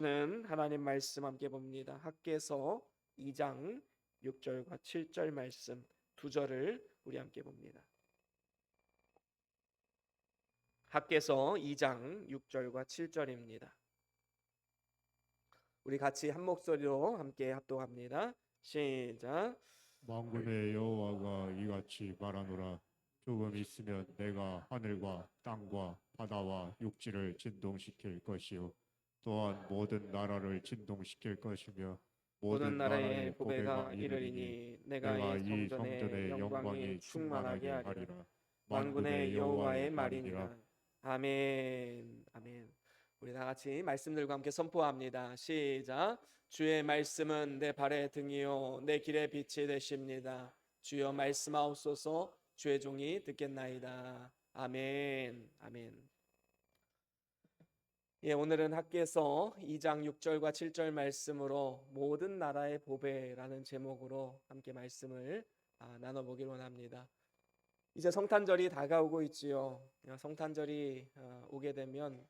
는 하나님 말씀 함께 봅니다. 학개서 2장 6절과 7절 말씀 두 절을 우리 함께 봅니다. 학개서 2장 6절과 7절입니다. 우리 같이 한 목소리로 함께 합독합니다. 시작. 만군의 여호와가 이같이 말하노라. 조금 있으면 내가 하늘과 땅과 바다와 육지를 진동시킬 것이요 또한 모든 나라를 진동시킬 것이며 모든 모든 나라의 나라의 보배가 보배가 이르리니 이르리니 내가 내가 이 이 성전의 성전의 영광이 영광이 충만하게 충만하게 하리라. 하리라. 만군의 여호와의 말이니라. 말이니라. 아멘. 아멘. 우리 다 같이 말씀들과 함께 선포합니다. 시작. 주의 말씀은 내 발의 등이요 내 길의 빛이 되십니다. 주여 말씀하옵소서. 주의 종이 듣겠나이다. 아멘. 아멘. 예, 오늘은 학개서 2장 6절과 7절 말씀으로 모든 나라의 보배라는 제목으로 함께 말씀을 나눠보기로 합니다. 이제 성탄절이 다가오고 있지요. 성탄절이 오게 되면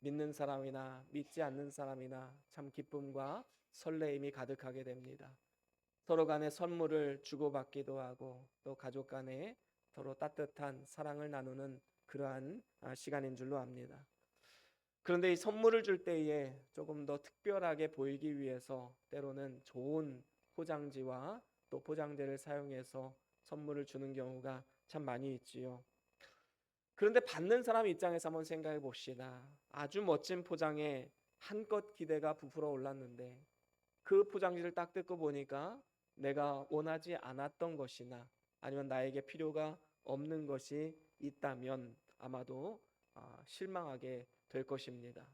믿는 사람이나 믿지 않는 사람이나 참 기쁨과 설레임이 가득하게 됩니다. 서로 간에 선물을 주고받기도 하고 또 가족 간에 서로 따뜻한 사랑을 나누는 그러한 시간인 줄로 압니다. 그런데 이 선물을 줄 때에 조금 더 특별하게 보이기 위해서 때로는 좋은 포장지와 또 포장재를 사용해서 선물을 주는 경우가 참 많이 있지요. 그런데 받는 사람 입장에서 한번 생각해 봅시다. 아주 멋진 포장에 한껏 기대가 부풀어 올랐는데 그 포장지를 딱 뜯고 보니까 내가 원하지 않았던 것이나 아니면 나에게 필요가 없는 것이 있다면 아마도 실망하게 될 것입니다.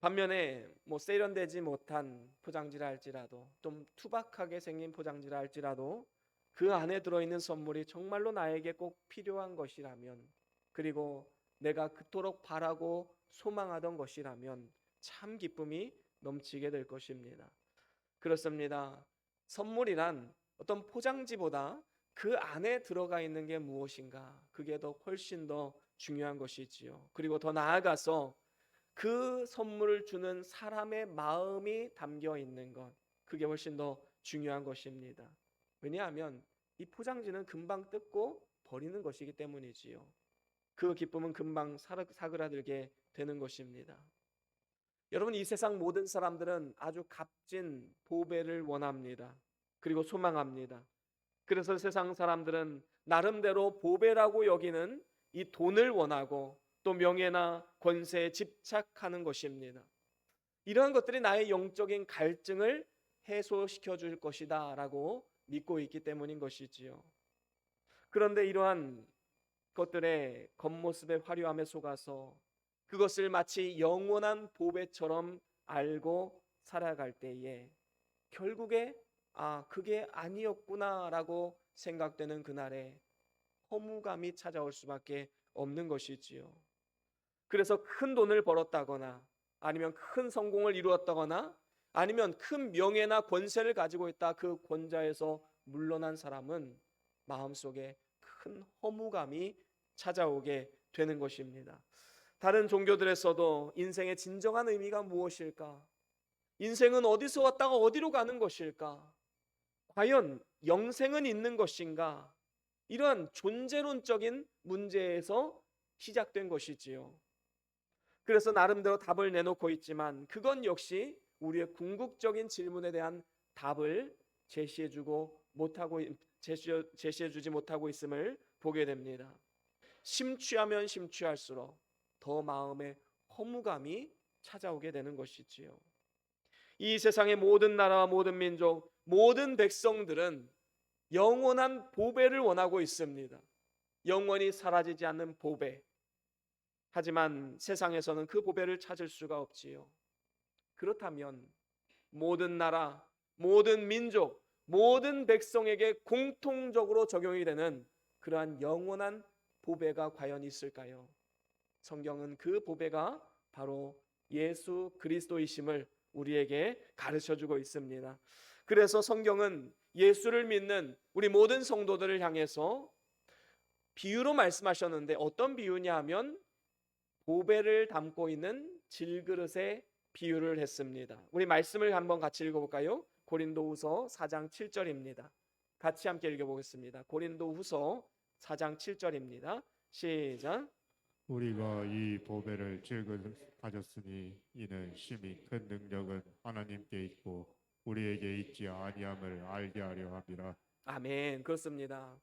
반면에 세련되지 못한 포장지라 할지라도 좀 투박하게 생긴 포장지라 할지라도 그 안에 들어있는 선물이 정말로 나에게 꼭 필요한 것이라면 그리고 내가 그토록 바라고 소망하던 것이라면 참 기쁨이 넘치게 될 것입니다. 그렇습니다. 선물이란 어떤 포장지보다 그 안에 들어가 있는 게 무엇인가 그게 더 훨씬 더 중요한 것이지요. 그리고 더 나아가서 그 선물을 주는 사람의 마음이 담겨 있는 것 그게 훨씬 더 중요한 것입니다. 왜냐하면 이 포장지는 금방 뜯고 버리는 것이기 때문이지요. 그 기쁨은 금방 사그라들게 되는 것입니다. 여러분, 이 세상 모든 사람들은 아주 값진 보배를 원합니다. 그리고 소망합니다. 그래서 세상 사람들은 나름대로 보배라고 여기는 이 돈을 원하고 또 명예나 권세에 집착하는 것입니다. 이러한 것들이 나의 영적인 갈증을 해소시켜 줄 것이다 라고 믿고 있기 때문인 것이지요. 그런데 이러한 것들의 겉모습의 화려함에 속아서 그것을 마치 영원한 보배처럼 알고 살아갈 때에 결국에 그게 아니었구나라고 생각되는 그날에 허무감이 찾아올 수밖에 없는 것이지요. 그래서 큰 돈을 벌었다거나 아니면 큰 성공을 이루었다거나 아니면 큰 명예나 권세를 가지고 있다 그 권좌에서 물러난 사람은 마음속에 큰 허무감이 찾아오게 되는 것입니다. 다른 종교들에서도 인생의 진정한 의미가 무엇일까? 인생은 어디서 왔다가 어디로 가는 것일까? 과연 영생은 있는 것인가? 이러한 존재론적인 문제에서 시작된 것이지요. 그래서 나름대로 답을 내놓고 있지만 그건 역시 우리의 궁극적인 질문에 대한 답을 제시해주지 못하고 있음을 보게 됩니다. 심취하면 심취할수록 더 마음에 허무감이 찾아오게 되는 것이지요. 이 세상의 모든 나라와 모든 민족, 모든 백성들은 영원한 보배를 원하고 있습니다. 영원히 사라지지 않는 보배. 하지만 세상에서는 그 보배를 찾을 수가 없지요. 그렇다면 모든 나라, 모든 민족, 모든 백성에게 공통적으로 적용이 되는 그러한 영원한 보배가 과연 있을까요? 성경은 그 보배가 바로 예수 그리스도이심을 우리에게 가르쳐주고 있습니다. 그래서 성경은 예수를 믿는 우리 모든 성도들을 향해서 비유로 말씀하셨는데 어떤 비유냐 하면 보배를 담고 있는 질그릇에 비유를 했습니다. 우리 말씀을 한번 같이 읽어볼까요? 고린도후서 4장 7절입니다. 같이 함께 읽어보겠습니다. 고린도후서 4장 7절입니다. 시작. 우리가 이 보배를 즐거이 가졌으니 이는 심히 큰 능력은 하나님께 있고 우리에게 있지 아니함을 알게 하려 함이라. 아멘. 그렇습니다.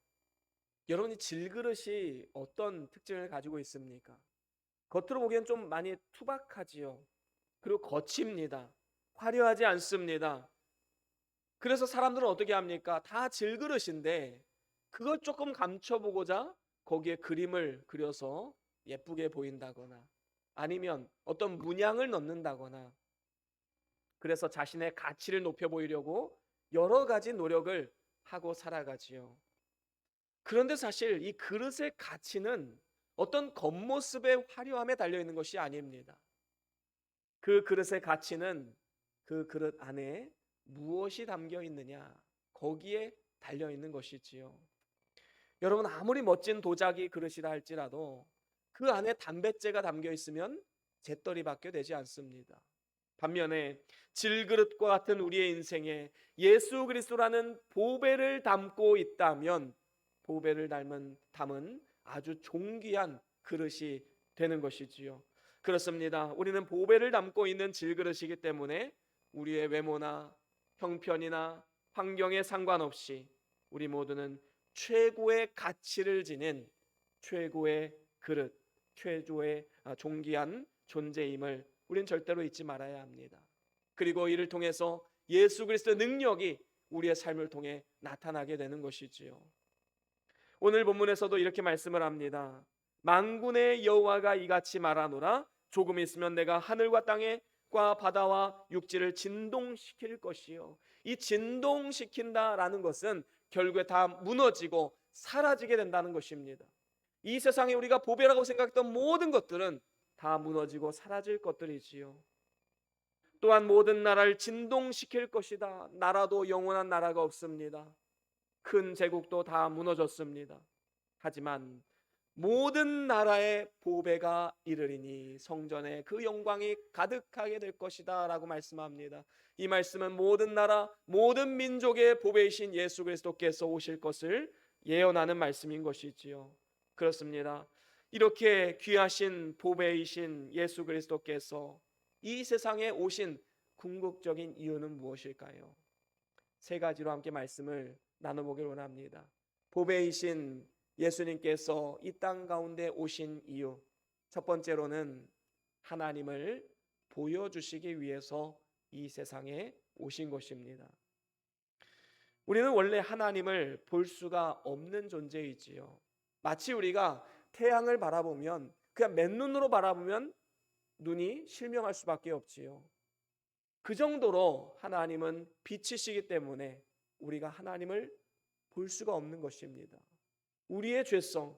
여러분이 질그릇이 어떤 특징을 가지고 있습니까? 겉으로 보기엔 좀 많이 투박하지요. 그리고 거칩니다. 화려하지 않습니다. 그래서 사람들은 어떻게 합니까? 다 질그릇인데 그걸 조금 감춰보고자 거기에 그림을 그려서 예쁘게 보인다거나 아니면 어떤 문양을 넣는다거나 그래서 자신의 가치를 높여 보이려고 여러 가지 노력을 하고 살아가지요. 그런데 사실 이 그릇의 가치는 어떤 겉모습의 화려함에 달려 있는 것이 아닙니다. 그 그릇의 가치는 그 그릇 안에 무엇이 담겨 있느냐, 거기에 달려 있는 것이지요. 여러분, 아무리 멋진 도자기 그릇이라 할지라도 그 안에 담뱃재가 담겨 있으면 재떨이밖에 되지 않습니다. 반면에 질그릇과 같은 우리의 인생에 예수 그리스도라는 보배를 담고 있다면 보배를 담은 아주 존귀한 그릇이 되는 것이지요. 그렇습니다. 우리는 보배를 담고 있는 질그릇이기 때문에 우리의 외모나 형편이나 환경에 상관없이 우리 모두는 최고의 가치를 지닌 최고의 그릇, 최고의 존귀한 존재임을 우리는 절대로 잊지 말아야 합니다. 그리고 이를 통해서 예수 그리스도의 능력이 우리의 삶을 통해 나타나게 되는 것이지요. 오늘 본문에서도 이렇게 말씀을 합니다. 만군의 여호와가 이같이 말하노라. 조금 있으면 내가 하늘과 땅과 바다와 육지를 진동시킬 것이요. 이 진동시킨다라는 것은 결국에 다 무너지고 사라지게 된다는 것입니다. 이 세상에 우리가 보배라고 생각했던 모든 것들은 다 무너지고 사라질 것들이지요. 또한 모든 나라를 진동시킬 것이다. 나라도 영원한 나라가 없습니다. 큰 제국도 다 무너졌습니다. 하지만 모든 나라의 보배가 이르리니 성전에 그 영광이 가득하게 될 것이다 라고 말씀합니다. 이 말씀은 모든 나라 모든 민족의 보배이신 예수 그리스도께서 오실 것을 예언하는 말씀인 것이지요. 그렇습니다. 이렇게 귀하신 보배이신 예수 그리스도께서 이 세상에 오신 궁극적인 이유는 무엇일까요? 세 가지로 함께 말씀을 나눠보기를 원합니다. 보배이신 예수님께서 이 땅 가운데 오신 이유, 첫 번째로는 하나님을 보여주시기 위해서 이 세상에 오신 것입니다. 우리는 원래 하나님을 볼 수가 없는 존재이지요. 마치 우리가 태양을 바라보면 그냥 맨눈으로 바라보면 눈이 실명할 수밖에 없지요. 그 정도로 하나님은 빛이시기 때문에 우리가 하나님을 볼 수가 없는 것입니다. 우리의 죄성,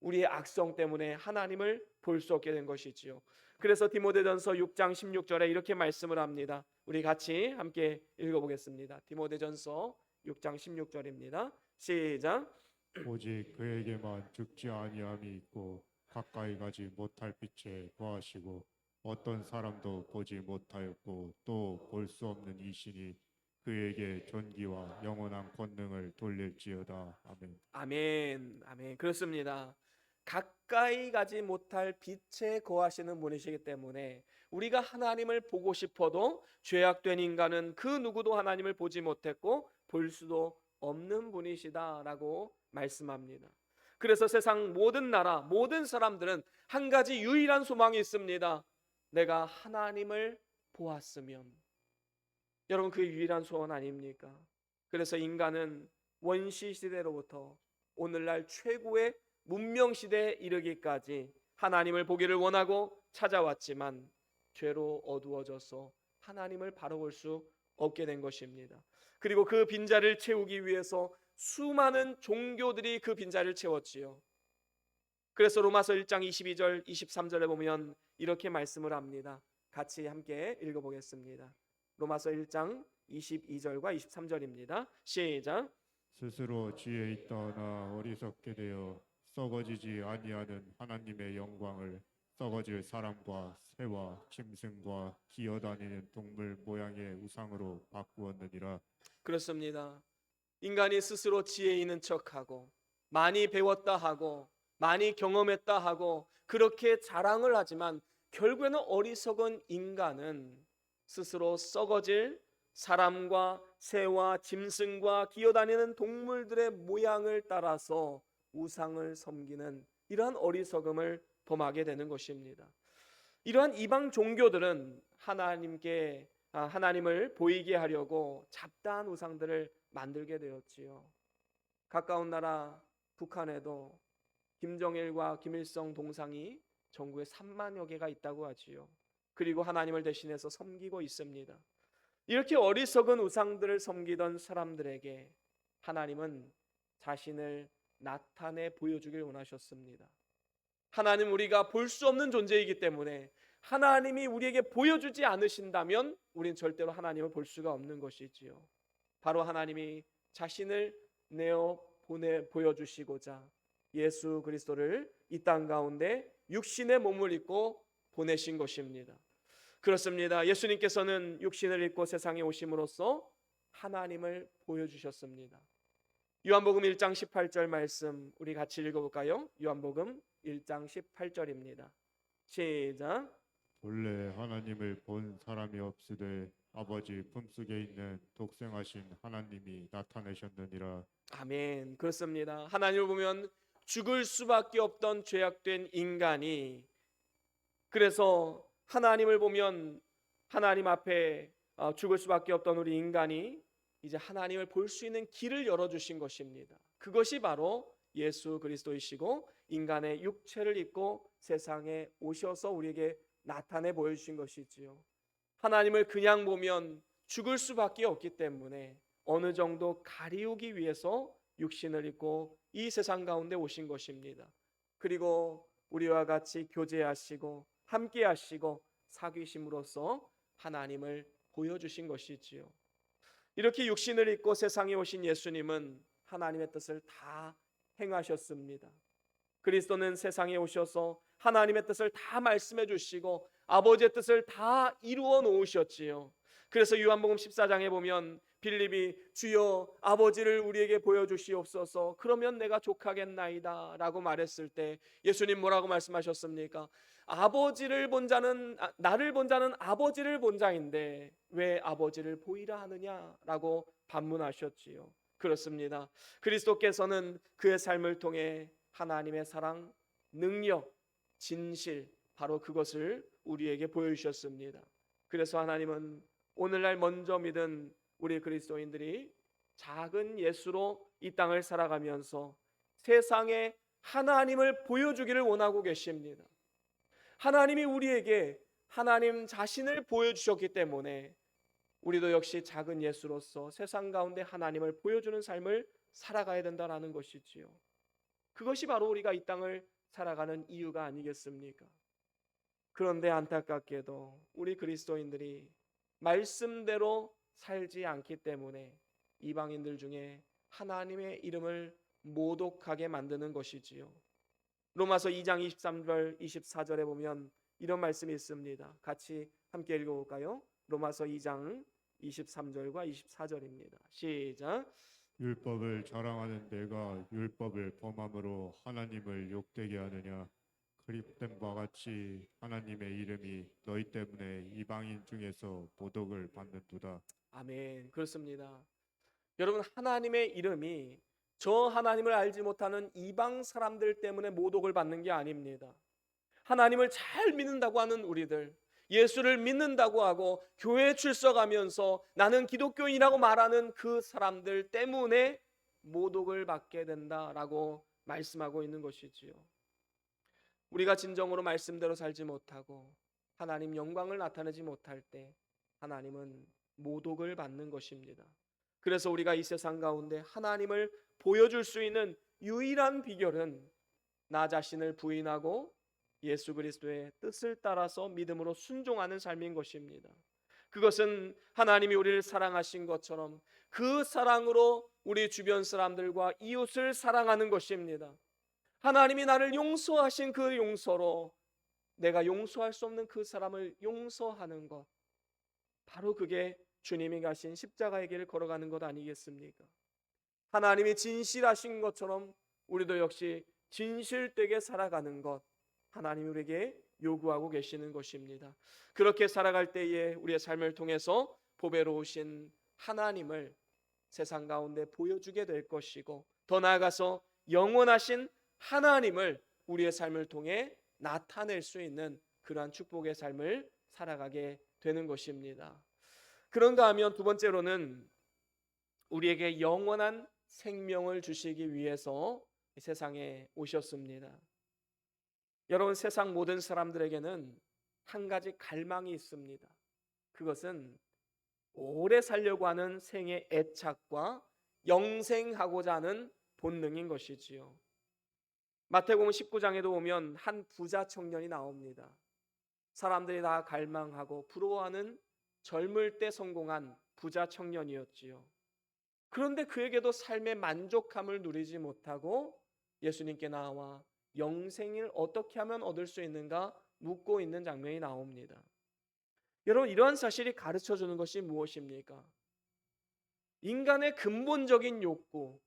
우리의 악성 때문에 하나님을 볼 수 없게 된 것이지요. 그래서 디모데전서 6장 16절에 이렇게 말씀을 합니다. 우리 같이 함께 읽어보겠습니다. 디모데전서 6장 16절입니다. 시작. 오직 그에게만 죽지 아니함이 있고 가까이 가지 못할 빛에 거하시고 어떤 사람도 보지 못하였고 또 볼 수 없는 이신이 그에게 존귀와 영원한 권능을 돌릴지어다. 아멘. 아멘. 아멘. 그렇습니다. 가까이 가지 못할 빛에 거하시는 분이시기 때문에 우리가 하나님을 보고 싶어도 죄악된 인간은 그 누구도 하나님을 보지 못했고 볼 수도 없는 분이시다라고 말씀합니다. 그래서 세상 모든 나라, 모든 사람들은 한 가지 유일한 소망이 있습니다. 내가 하나님을 보았으면. 여러분, 그 유일한 소원 아닙니까? 그래서 인간은 원시 시대로부터 오늘날 최고의 문명 시대에 이르기까지 하나님을 보기를 원하고 찾아왔지만 죄로 어두워져서 하나님을 바라볼 수 없게 된 것입니다. 그리고 그 빈자리를 채우기 위해서 수많은 종교들이 그 빈자리를 채웠지요. 그래서 로마서 1장 22절 23절에 보면 이렇게 말씀을 합니다. 같이 함께 읽어보겠습니다. 로마서 1장 22절과 23절입니다. 시작. 스스로 지혜 있다나 어리석게 되어 썩어지지 아니하는 하나님의 영광을 썩어질 사람과 새와 짐승과 기어다니는 동물 모양의 우상으로 바꾸었느니라. 그렇습니다. 인간이 스스로 지혜 있는 척하고 많이 배웠다 하고 많이 경험했다 하고 그렇게 자랑을 하지만 결국에는 어리석은 인간은 스스로 썩어질 사람과 새와 짐승과 기어다니는 동물들의 모양을 따라서 우상을 섬기는 이러한 어리석음을 범하게 되는 것입니다. 이러한 이방 종교들은 하나님을 보이게 하려고 잡다한 우상들을 만들게 되었지요. 가까운 나라 북한에도 김정일과 김일성 동상이 전국에 3만여 개가 있다고 하지요. 그리고 하나님을 대신해서 섬기고 있습니다. 이렇게 어리석은 우상들을 섬기던 사람들에게 하나님은 자신을 나타내 보여주길 원하셨습니다. 하나님 우리가 볼 수 없는 존재이기 때문에 하나님이 우리에게 보여주지 않으신다면 우리는 절대로 하나님을 볼 수가 없는 것이지요. 바로 하나님이 자신을 보여주시고자 예수 그리스도를 이 땅 가운데 육신의 몸을 입고 보내신 것입니다. 그렇습니다. 예수님께서는 육신을 입고 세상에 오심으로써 하나님을 보여주셨습니다. 요한복음 1장 18절 말씀 우리 같이 읽어볼까요? 요한복음 1장 18절입니다. 시작. 본래 하나님을 본 사람이 없으되 아버지 품속에 있는 독생하신 하나님이 나타내셨느니라. 아멘. 그렇습니다. 하나님을 보면 죽을 수밖에 없던 죄악된 인간이 그래서 하나님을 보면 하나님 앞에 죽을 수밖에 없던 우리 인간이 이제 하나님을 볼 수 있는 길을 열어주신 것입니다. 그것이 바로 예수 그리스도이시고 인간의 육체를 입고 세상에 오셔서 우리에게 나타내 보여주신 것이지요. 하나님을 그냥 보면 죽을 수밖에 없기 때문에 어느 정도 가리우기 위해서 육신을 입고 이 세상 가운데 오신 것입니다. 그리고 우리와 같이 교제하시고 함께 하시고 사귀심으로써 하나님을 보여주신 것이지요. 이렇게 육신을 입고 세상에 오신 예수님은 하나님의 뜻을 다 행하셨습니다. 그리스도는 세상에 오셔서 하나님의 뜻을 다 말씀해 주시고 아버지의 뜻을 다 이루어 놓으셨지요. 그래서 요한복음 14장에 보면 빌립이 주여 아버지를 우리에게 보여주시옵소서 그러면 내가 족하겠나이다 라고 말했을 때 예수님 뭐라고 말씀하셨습니까? 나를 본 자는 아버지를 본 자인데 왜 아버지를 보이라 하느냐라고 반문하셨지요. 그렇습니다. 그리스도께서는 그의 삶을 통해 하나님의 사랑, 능력, 진실 바로 그것을 우리에게 보여주셨습니다. 그래서 하나님은 오늘날 먼저 믿은 우리 그리스도인들이 작은 예수로 이 땅을 살아가면서 세상에 하나님을 보여주기를 원하고 계십니다. 하나님이 우리에게 하나님 자신을 보여주셨기 때문에 우리도 역시 작은 예수로서 세상 가운데 하나님을 보여주는 삶을 살아가야 된다는 것이지요. 그것이 바로 우리가 이 땅을 살아가는 이유가 아니겠습니까? 그런데 안타깝게도 우리 그리스도인들이 말씀대로 살지 않기 때문에 이방인들 중에 하나님의 이름을 모독하게 만드는 것이지요. 로마서 2장 23절 24절에 보면 이런 말씀이 있습니다. 같이 함께 읽어볼까요? 로마서 2장 23절과 24절입니다. 시작. 율법을 자랑하는 내가 율법을 범함으로 하나님을 욕되게 하느냐? 그립된 바와 같이 하나님의 이름이 너희 때문에 이방인 중에서 모독을 받는도다. 아멘. 그렇습니다. 여러분 하나님의 이름이 저 하나님을 알지 못하는 이방 사람들 때문에 모독을 받는 게 아닙니다. 하나님을 잘 믿는다고 하는 우리들, 예수를 믿는다고 하고 교회에 출석하면서 나는 기독교인이라고 말하는 그 사람들 때문에 모독을 받게 된다라고 말씀하고 있는 것이지요. 우리가 진정으로 말씀대로 살지 못하고 하나님 영광을 나타내지 못할 때 하나님은 모독을 받는 것입니다. 그래서 우리가 이 세상 가운데 하나님을 보여줄 수 있는 유일한 비결은 나 자신을 부인하고 예수 그리스도의 뜻을 따라서 믿음으로 순종하는 삶인 것입니다. 그것은 하나님이 우리를 사랑하신 것처럼 그 사랑으로 우리 주변 사람들과 이웃을 사랑하는 것입니다. 하나님이 나를 용서하신 그 용서로 내가 용서할 수 없는 그 사람을 용서하는 것, 바로 그게 주님이 가신 십자가의 길을 걸어가는 것 아니겠습니까? 하나님이 진실하신 것처럼 우리도 역시 진실되게 살아가는 것, 하나님이 우리에게 요구하고 계시는 것입니다. 그렇게 살아갈 때에 우리의 삶을 통해서 보배로우신 하나님을 세상 가운데 보여주게 될 것이고, 더 나아가서 영원하신 하나님을 우리의 삶을 통해 나타낼 수 있는 그러한 축복의 삶을 살아가게 되는 것입니다. 그런가 하면 두 번째로는 우리에게 영원한 생명을 주시기 위해서 이 세상에 오셨습니다. 여러분, 세상 모든 사람들에게는 한 가지 갈망이 있습니다. 그것은 오래 살려고 하는 생의 애착과 영생하고자 하는 본능인 것이지요. 마태복음 19장에도 보면 한 부자 청년이 나옵니다. 사람들이 다 갈망하고 부러워하는 젊을 때 성공한 부자 청년이었지요. 그런데 그에게도 삶의 만족함을 누리지 못하고 예수님께 나와 영생을 어떻게 하면 얻을 수 있는가 묻고 있는 장면이 나옵니다. 여러분, 이러한 사실이 가르쳐 주는 것이 무엇입니까? 인간의 근본적인 욕구,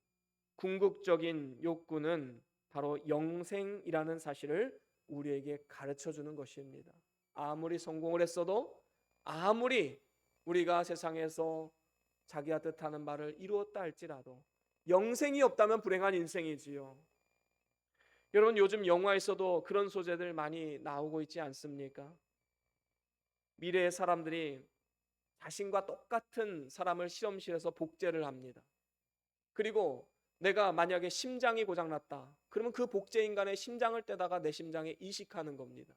궁극적인 욕구는 바로 영생이라는 사실을 우리에게 가르쳐 주는 것입니다. 아무리 성공을 했어도, 아무리 우리가 세상에서 자기가 뜻하는 바를 이루었다 할지라도 영생이 없다면 불행한 인생이지요. 여러분, 요즘 영화에서도 그런 소재들 많이 나오고 있지 않습니까? 미래의 사람들이 자신과 똑같은 사람을 실험실에서 복제를 합니다. 그리고 내가 만약에 심장이 고장났다, 그러면 그 복제 인간의 심장을 떼다가 내 심장에 이식하는 겁니다.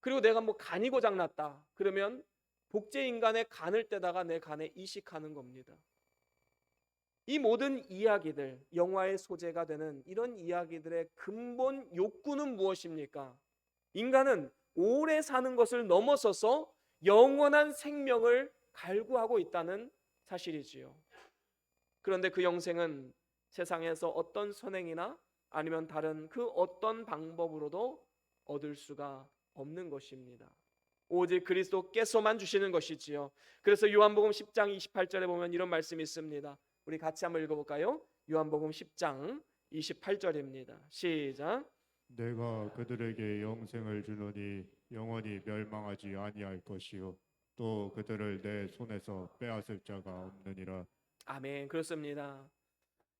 그리고 내가 간이 고장났다, 그러면 복제 인간의 간을 떼다가 내 간에 이식하는 겁니다. 이 모든 이야기들, 영화의 소재가 되는 이런 이야기들의 근본 욕구는 무엇입니까? 인간은 오래 사는 것을 넘어서서 영원한 생명을 갈구하고 있다는 사실이지요. 그런데 그 영생은 세상에서 어떤 선행이나 아니면 다른 그 어떤 방법으로도 얻을 수가 없는 것입니다. 오직 그리스도께서만 주시는 것이지요. 그래서 요한복음 10장 28절에 보면 이런 말씀이 있습니다. 우리 같이 한번 읽어볼까요? 요한복음 10장 28절입니다. 시작. 내가 그들에게 영생을 주노니 영원히 멸망하지 아니할 것이요 또 그들을 내 손에서 빼앗을 자가 없느니라. 아멘. 그렇습니다.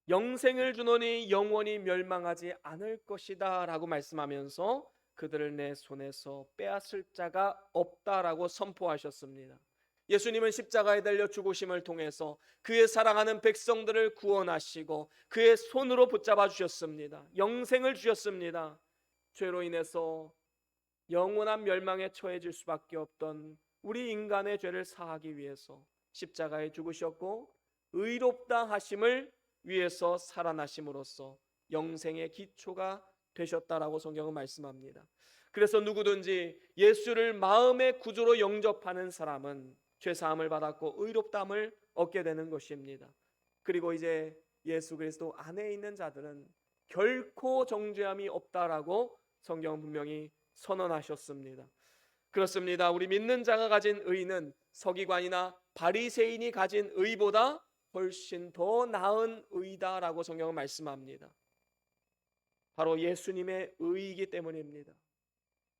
영생을 주노니 영원히 멸망하지 않을 것이다 라고 말씀하면서 그들을 내 손에서 빼앗을 자가 없다라고 선포하셨습니다. 예수님은 십자가에 달려 죽으심을 통해서 그의 사랑하는 백성들을 구원하시고 그의 손으로 붙잡아 주셨습니다. 영생을 주셨습니다. 죄로 인해서 영원한 멸망에 처해질 수밖에 없던 우리 인간의 죄를 사하기 위해서 십자가에 죽으셨고 의롭다 하심을 위해서 살아나심으로써 영생의 기초가 되셨다라고 성경은 말씀합니다. 그래서 누구든지 예수를 마음의 구주로 영접하는 사람은 죄사함을 받았고 의롭다함을 얻게 되는 것입니다. 그리고 이제 예수 그리스도 안에 있는 자들은 결코 정죄함이 없다라고 성경은 분명히 선언하셨습니다. 그렇습니다. 우리 믿는 자가 가진 의는 서기관이나 바리새인이 가진 의보다 훨씬 더 나은 의다라고 성경은 말씀합니다. 바로 예수님의 의이기 때문입니다.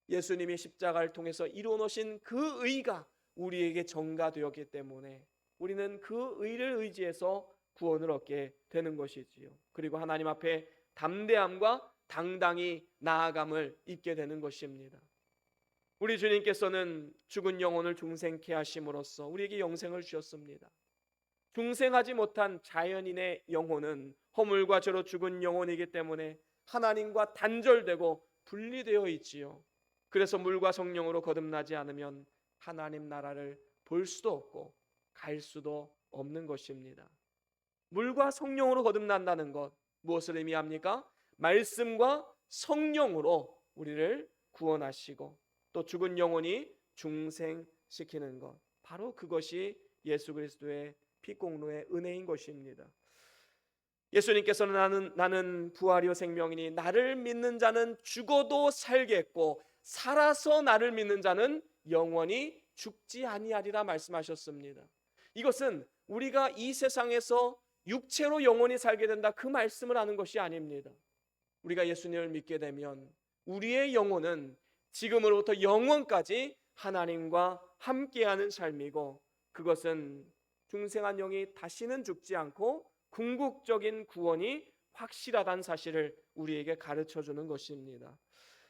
예수님이 십자가를 통해서 이루어 놓으신 그 의가 우리에게 전가되었기 때문에 우리는 그 의를 의지해서 구원을 얻게 되는 것이지요. 그리고 하나님 앞에 담대함과 당당히 나아감을 입게 되는 것입니다. 우리 주님께서는 죽은 영혼을 중생케 하심으로써 우리에게 영생을 주셨습니다. 중생하지 못한 자연인의 영혼은 허물과 죄로 죽은 영혼이기 때문에 하나님과 단절되고 분리되어 있지요. 그래서 물과 성령으로 거듭나지 않으면 하나님 나라를 볼 수도 없고 갈 수도 없는 것입니다. 물과 성령으로 거듭난다는 것 무엇을 의미합니까? 말씀과 성령으로 우리를 구원하시고 또 죽은 영혼이 중생시키는 것, 바로 그것이 예수 그리스도의 피공로의 은혜인 것입니다. 예수님께서는 나는 부활이요 생명이니 나를 믿는 자는 죽어도 살겠고 살아서 나를 믿는 자는 영원히 죽지 아니하리라 말씀하셨습니다. 이것은 우리가 이 세상에서 육체로 영원히 살게 된다, 그 말씀을 하는 것이 아닙니다. 우리가 예수님을 믿게 되면 우리의 영혼은 지금으로부터 영원까지 하나님과 함께하는 삶이고, 그것은 중생한 영이 다시는 죽지 않고 궁극적인 구원이 확실하다는 사실을 우리에게 가르쳐 주는 것입니다.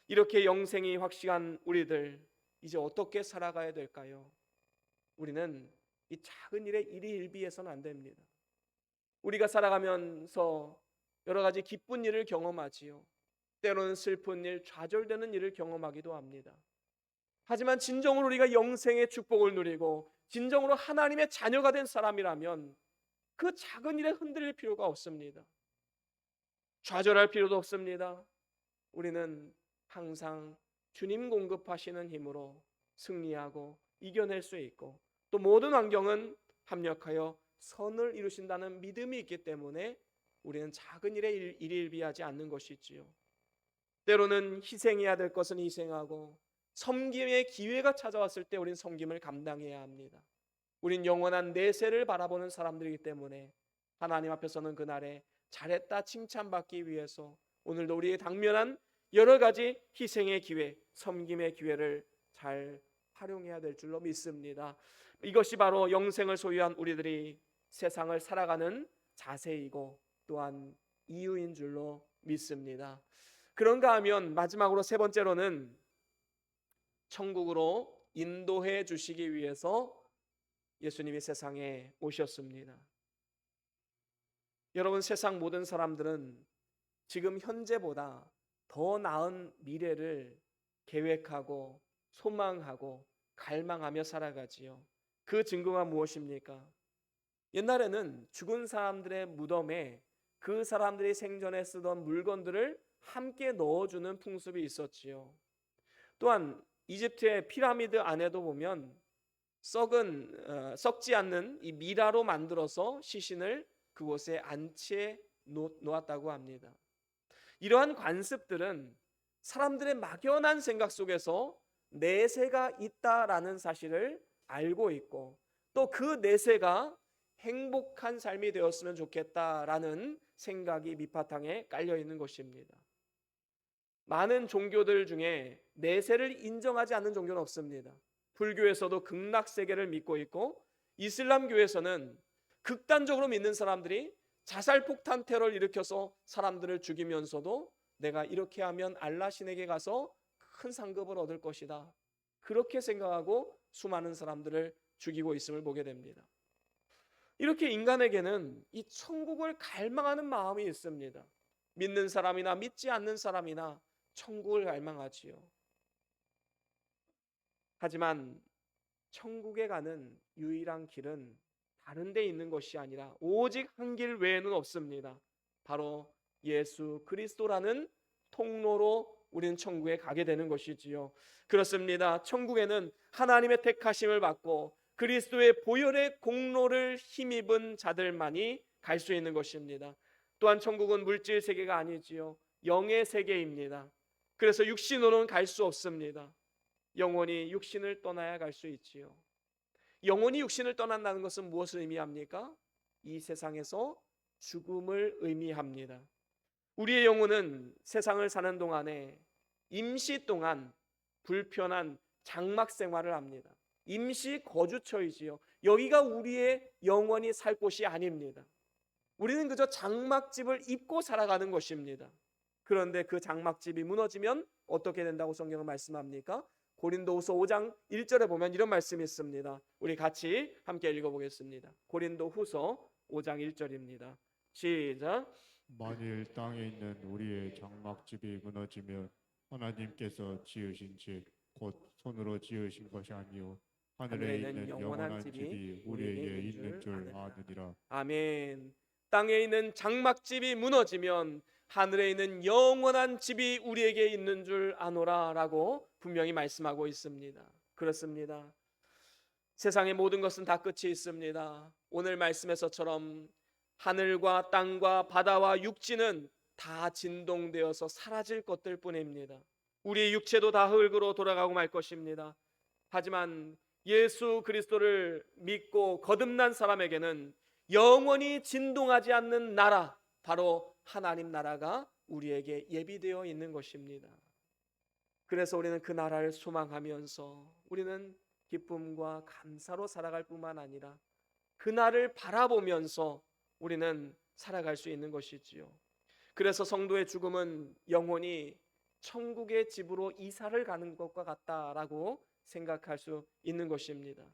이렇게 영생이 확실한 우리들, 이제 어떻게 살아가야 될까요? 우리는 이 작은 일에 일희일비해서는 안 됩니다. 우리가 살아가면서 여러 가지 기쁜 일을 경험하지요. 때로는 슬픈 일, 좌절되는 일을 경험하기도 합니다. 하지만 진정으로 우리가 영생의 축복을 누리고 진정으로 하나님의 자녀가 된 사람이라면 그 작은 일에 흔들릴 필요가 없습니다. 좌절할 필요도 없습니다. 우리는 항상 주님 공급하시는 힘으로 승리하고 이겨낼 수 있고, 또 모든 환경은 합력하여 선을 이루신다는 믿음이 있기 때문에 우리는 작은 일에 일일비하지 않는 것이지요. 때로는 희생해야 될 것은 희생하고 섬김의 기회가 찾아왔을 때 우리는 섬김을 감당해야 합니다. 우린 영원한 내세를 바라보는 사람들이기 때문에 하나님 앞에서는 그날에 잘했다 칭찬받기 위해서 오늘도 우리의 당면한 여러 가지 희생의 기회, 섬김의 기회를 잘 활용해야 될 줄로 믿습니다. 이것이 바로 영생을 소유한 우리들이 세상을 살아가는 자세이고 또한 이유인 줄로 믿습니다. 그런가 하면 마지막으로 세 번째로는 천국으로 인도해 주시기 위해서 예수님이 세상에 오셨습니다. 여러분, 세상 모든 사람들은 지금 현재보다 더 나은 미래를 계획하고 소망하고 갈망하며 살아가지요. 그 증거가 무엇입니까? 옛날에는 죽은 사람들의 무덤에 그 사람들이 생전에 쓰던 물건들을 함께 넣어주는 풍습이 있었지요. 또한 이집트의 피라미드 안에도 보면 썩지 않는 이 미라로 만들어서 시신을 그곳에 안치해 놓았다고 합니다. 이러한 관습들은 사람들의 막연한 생각 속에서 내세가 있다라는 사실을 알고 있고, 또 그 내세가 행복한 삶이 되었으면 좋겠다라는 생각이 밑바탕에 깔려 있는 것입니다. 많은 종교들 중에 내세를 인정하지 않는 종교는 없습니다. 불교에서도 극락세계를 믿고 있고, 이슬람교에서는 극단적으로 믿는 사람들이 자살폭탄 테러를 일으켜서 사람들을 죽이면서도 내가 이렇게 하면 알라 신에게 가서 큰 상급을 얻을 것이다, 그렇게 생각하고 수많은 사람들을 죽이고 있음을 보게 됩니다. 이렇게 인간에게는 이 천국을 갈망하는 마음이 있습니다. 믿는 사람이나 믿지 않는 사람이나 천국을 갈망하지요. 하지만 천국에 가는 유일한 길은 다른 데 있는 것이 아니라 오직 한 길 외에는 없습니다. 바로 예수 그리스도라는 통로로 우리는 천국에 가게 되는 것이지요. 그렇습니다. 천국에는 하나님의 택하심을 받고 그리스도의 보혈의 공로를 힘입은 자들만이 갈 수 있는 것입니다. 또한 천국은 물질 세계가 아니지요. 영의 세계입니다. 그래서 육신으로는 갈 수 없습니다. 영원히 육신을 떠나야 갈 수 있지요. 영원히 육신을 떠난다는 것은 무엇을 의미합니까? 이 세상에서 죽음을 의미합니다. 우리의 영혼은 세상을 사는 동안에 임시 동안 불편한 장막 생활을 합니다. 임시 거주처이지요. 여기가 우리의 영원히 살 곳이 아닙니다. 우리는 그저 장막집을 입고 살아가는 것입니다. 그런데 그 장막집이 무너지면 어떻게 된다고 성경은 말씀합니까? 고린도후서 5장 1절에 보면 이런 말씀이 있습니다. 우리 같이 함께 읽어보겠습니다. 고린도후서 5장 1절입니다. 시작. 만일 땅에 있는 우리의 장막집이 무너지면 하나님께서 지으신 집 곧 손으로 지으신 것이 아니요 하늘에 있는 영원한 집이 우리에게 있는 줄 아느니라. 아멘. 땅에 있는 장막집이 무너지면 하늘에 있는 영원한 집이 우리에게 있는 줄 아노라 라고 분명히 말씀하고 있습니다. 그렇습니다. 세상의 모든 것은 다 끝이 있습니다. 오늘 말씀에서처럼 하늘과 땅과 바다와 육지는 다 진동되어서 사라질 것들 뿐입니다. 우리의 육체도 다 흙으로 돌아가고 말 것입니다. 하지만 예수 그리스도를 믿고 거듭난 사람에게는 영원히 진동하지 않는 나라, 바로 하나님 나라가 우리에게 예비되어 있는 것입니다. 그래서 우리는 그 나라를 소망하면서 우리는 기쁨과 감사로 살아갈 뿐만 아니라 그날을 바라보면서 우리는 살아갈 수 있는 것이지요. 그래서 성도의 죽음은 영혼이 천국의 집으로 이사를 가는 것과 같다라고 생각할 수 있는 것입니다.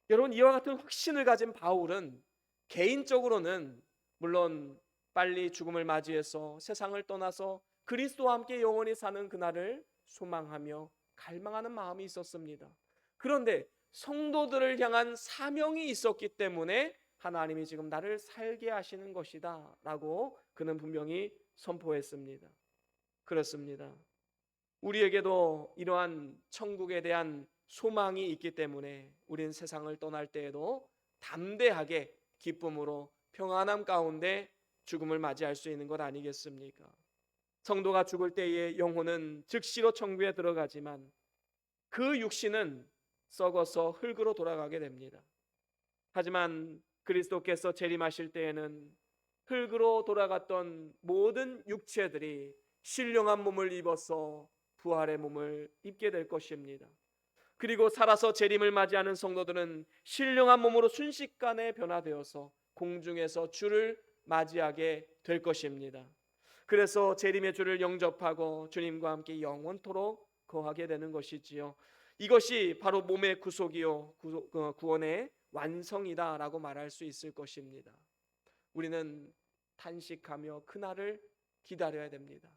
여러분, 이와 같은 확신을 가진 바울은 개인적으로는 물론 빨리 죽음을 맞이해서 세상을 떠나서 그리스도와 함께 영원히 사는 그날을 소망하며 갈망하는 마음이 있었습니다. 그런데 성도들을 향한 사명이 있었기 때문에 하나님이 지금 나를 살게 하시는 것이다 라고 그는 분명히 선포했습니다. 그렇습니다. 우리에게도 이러한 천국에 대한 소망이 있기 때문에 우리는 세상을 떠날 때에도 담대하게 기쁨으로 평안함 가운데 죽음을 맞이할 수 있는 것 아니겠습니까? 성도가 죽을 때의 영혼은 즉시로 천국에 들어가지만 그 육신은 썩어서 흙으로 돌아가게 됩니다. 하지만 그리스도께서 재림하실 때에는 흙으로 돌아갔던 모든 육체들이 신령한 몸을 입어서 부활의 몸을 입게 될 것입니다. 그리고 살아서 재림을 맞이하는 성도들은 신령한 몸으로 순식간에 변화되어서 공중에서 주를 맞이하게 될 것입니다. 그래서 재림의 주를 영접하고 주님과 함께 영원토록 거하게 되는 것이지요. 이것이 바로 몸의 구속이요 구원의 완성이다라고 말할 수 있을 것입니다. 우리는 탄식하며 그날을 기다려야 됩니다.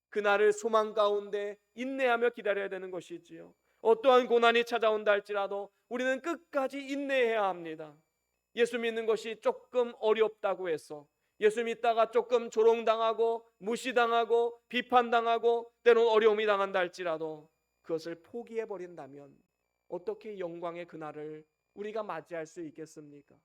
그날을 소망 가운데 인내하며 기다려야 되는 것이지요. 어떠한 고난이 찾아온다 할지라도 우리는 끝까지 인내해야 합니다. 예수 믿는 것이 조금 어렵다고 해서 예수 믿다가 조금 조롱당하고 무시당하고 비판당하고 때로는 어려움이 당한다 할지라도 그것을 포기해버린다면 어떻게 영광의 그날을 우리가 맞이할 수 있겠습니까?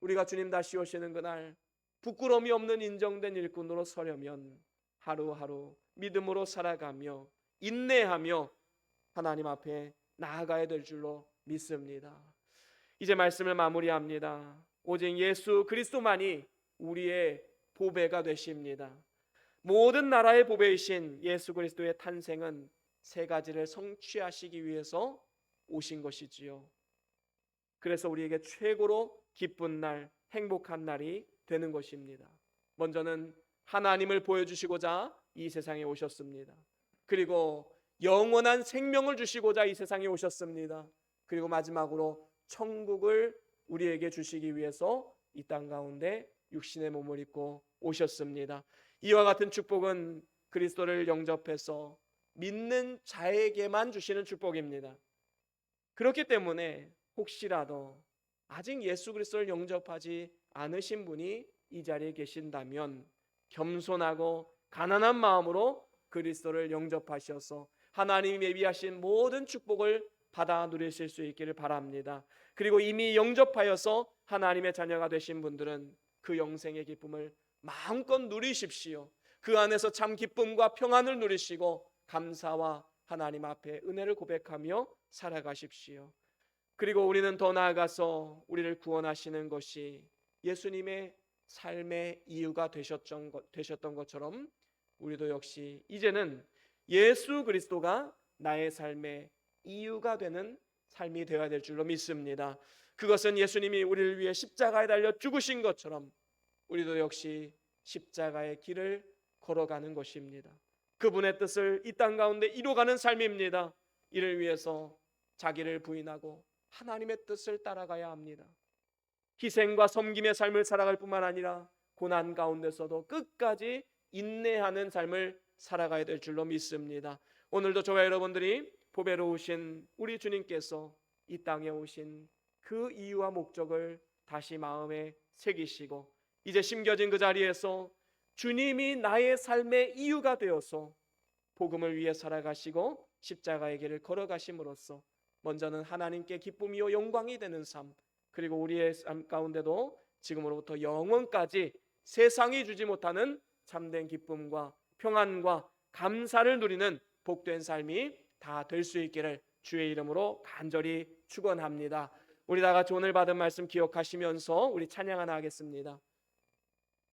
우리가 주님 다시 오시는 그날 부끄러움이 없는 인정된 일꾼으로 서려면 하루하루 믿음으로 살아가며 인내하며 하나님 앞에 나아가야 될 줄로 믿습니다. 이제 말씀을 마무리합니다. 오직 예수 그리스도만이 우리의 보배가 되십니다. 모든 나라의 보배이신 예수 그리스도의 탄생은 세 가지를 성취하시기 위해서 오신 것이지요. 그래서 우리에게 최고로 기쁜 날, 행복한 날이 되는 것입니다. 먼저는 하나님을 보여주시고자 이 세상에 오셨습니다. 그리고 영원한 생명을 주시고자 이 세상에 오셨습니다. 그리고 마지막으로 천국을 우리에게 주시기 위해서 이 땅 가운데 육신의 몸을 입고 오셨습니다. 이와 같은 축복은 그리스도를 영접해서 믿는 자에게만 주시는 축복입니다. 그렇기 때문에 혹시라도 아직 예수 그리스도를 영접하지 않으신 분이 이 자리에 계신다면 겸손하고 가난한 마음으로 그리스도를 영접하셔서 하나님이 예비하신 모든 축복을 받아 누리실 수 있기를 바랍니다. 그리고 이미 영접하여서 하나님의 자녀가 되신 분들은 그 영생의 기쁨을 마음껏 누리십시오. 그 안에서 참 기쁨과 평안을 누리시고 감사와 하나님 앞에 은혜를 고백하며 살아가십시오. 그리고 우리는 더 나아가서 우리를 구원하시는 것이 예수님의 삶의 이유가 되셨던 것처럼 우리도 역시 이제는 예수 그리스도가 나의 삶의 이유가 되는 삶이 되어야 될 줄로 믿습니다. 그것은 예수님이 우리를 위해 십자가에 달려 죽으신 것처럼 우리도 역시 십자가의 길을 걸어가는 것입니다. 그분의 뜻을 이 땅 가운데 이루어가는 삶입니다. 이를 위해서 자기를 부인하고 하나님의 뜻을 따라가야 합니다. 희생과 섬김의 삶을 살아갈 뿐만 아니라 고난 가운데서도 끝까지 인내하는 삶을 살아가야 될 줄로 믿습니다. 오늘도 저와 여러분들이 보배로우신 우리 주님께서 이 땅에 오신 그 이유와 목적을 다시 마음에 새기시고 이제 심겨진 그 자리에서 주님이 나의 삶의 이유가 되어서 복음을 위해 살아가시고 십자가의 길을 걸어가심으로써 먼저는 하나님께 기쁨이요 영광이 되는 삶, 그리고 우리의 삶 가운데도 지금으로부터 영원까지 세상이 주지 못하는 참된 기쁨과 평안과 감사를 누리는 복된 삶이 다 될 수 있기를 주의 이름으로 간절히 축원합니다. 우리 다 같이 오늘 받은 말씀 기억하시면서 우리 찬양 하나 하겠습니다.